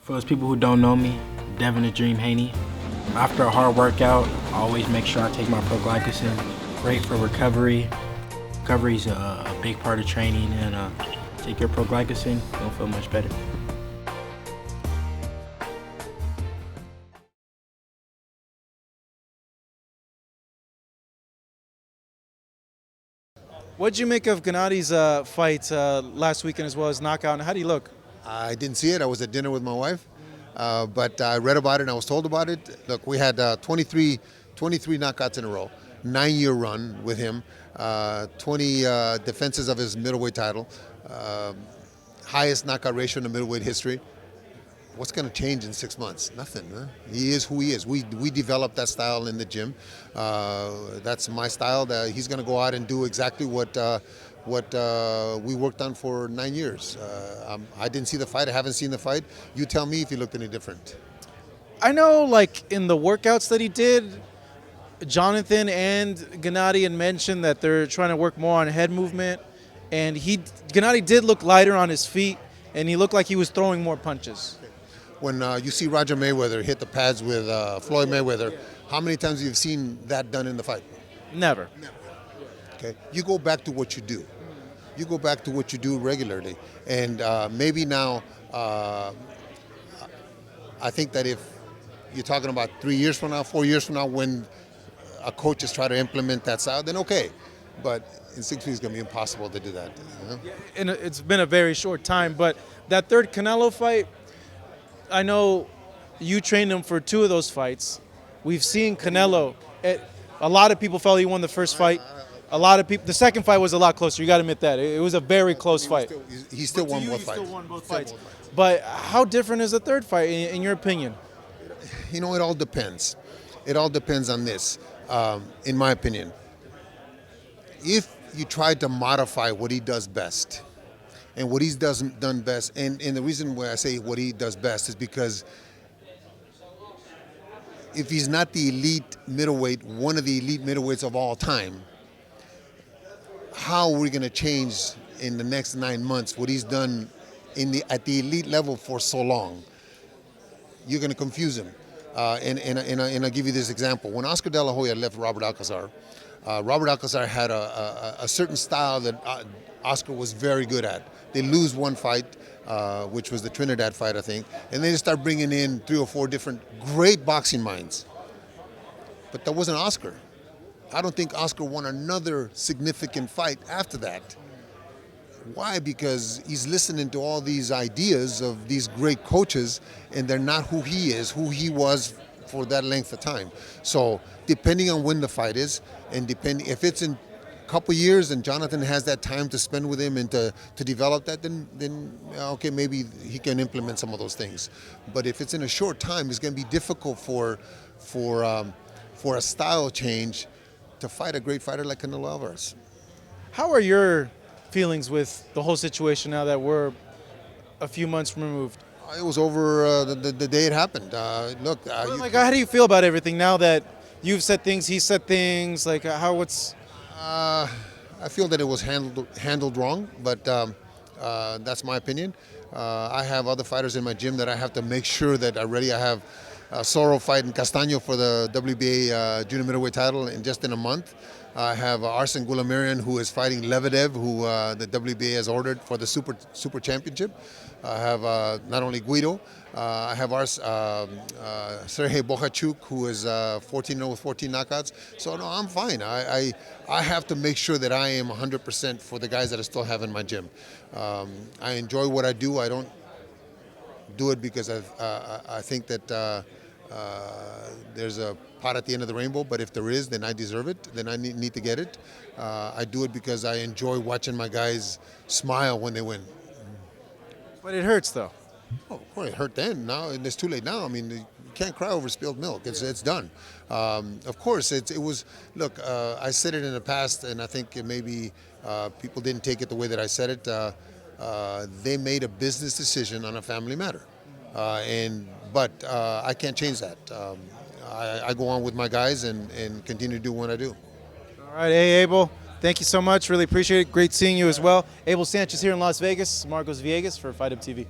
For those people who don't know me, Devin the Dream Haney. After a hard workout, I always make sure I take my proglycosin. Great for recovery. Recovery is a big part of training, and take your proglycosin, you'll feel much better. What'd you make of Gennady's fight last weekend as well as knockout, and how do you look? I didn't see it. I was at dinner with my wife, but I read about it and I was told about it. Look, we had 23 knockouts in a row, 9-year run with him, 20 defenses of his middleweight title, highest knockout ratio in the middleweight history. What's going to change in 6 months? Nothing. Huh? He is who he is. We developed that style in the gym. That's my style. He's going to go out and do exactly what we worked on for 9 years. I didn't see the fight. I haven't seen the fight. You tell me if he looked any different. I know, like, in the workouts that he did, Jonathan and Gennady had mentioned that they're trying to work more on head movement, and Gennady did look lighter on his feet, and he looked like he was throwing more punches. When you see Roger Mayweather hit the pads with Floyd Mayweather, how many times have you seen that done in the fight? Never. Okay, you go back to what you do. You go back to what you do regularly, and maybe now, I think that if you're talking about 3 years from now, 4 years from now, when a coach is trying to implement that style, then okay. But in 6 weeks, it's going to be impossible to do that. You know? And it's been a very short time, but that third Canelo fight, I know you trained him for 2 of those fights. We've seen Canelo. A lot of people felt he won the first fight. A lot of people. The second fight was a lot closer. You got to admit that. It was a very close fight. He still won both fights. He still won both fights. But how different is the third fight, in your opinion? You know, it all depends. It all depends on this, in my opinion. If you try to modify what he does best, and what he's done best, and the reason why I say what he does best is because if he's not the elite middleweight, one of the elite middleweights of all time, how are we going to change in the next 9 months what he's done at the elite level for so long? You're going to confuse him. And I'll give you this example. When Oscar De La Hoya left Robert Alcazar, Robert Alcazar had a certain style that Oscar was very good at. They lose one fight, which was the Trinidad fight, I think, and they just start bringing in 3 or 4 different great boxing minds. But that wasn't Oscar. I don't think Oscar won another significant fight after that. Why? Because he's listening to all these ideas of these great coaches, and they're not who he is, who he was for that length of time. So depending on when the fight is, and depending if it's in a couple years and Jonathan has that time to spend with him and to develop that, then okay, maybe he can implement some of those things. But if it's in a short time, it's going to be difficult for a style change to fight a great fighter like Canelo Alvarez. How are your feelings with the whole situation now that we're a few months removed? It was over the day it happened. Look, how do you feel about everything now that you've said things, he said things? Like I feel that it was handled wrong, but that's my opinion. I have other fighters in my gym that I have to make sure that are ready. I have Soro fighting Castaño for the WBA junior middleweight title in a month. I have Arsen Goulamirian, who is fighting Lebedev, who the WBA has ordered for the super championship. I have not only Guido, I have Sergey Bohachuk, who is 14-0 with 14 knockouts. So no, I'm fine. I have to make sure that I am 100% for the guys that I still have in my gym. I enjoy what I do. I don't do it because I think that there's a pot at the end of the rainbow, but if there is, then I deserve it, then I need to get it. I do it because I enjoy watching my guys smile when they win. But it hurts, though. Oh, well, it hurt then. Now it's too late now. I mean, you can't cry over spilled milk. It's done. Of course, it was. Look, I said it in the past, and I think maybe people didn't take it the way that I said it. They made a business decision on a family matter, but I can't change that. I go on with my guys and continue to do what I do. All right, hey Abel, thank you so much. Really appreciate it. Great seeing you as well. Abel Sanchez here in Las Vegas. Marcos Villegas for Fight Up TV.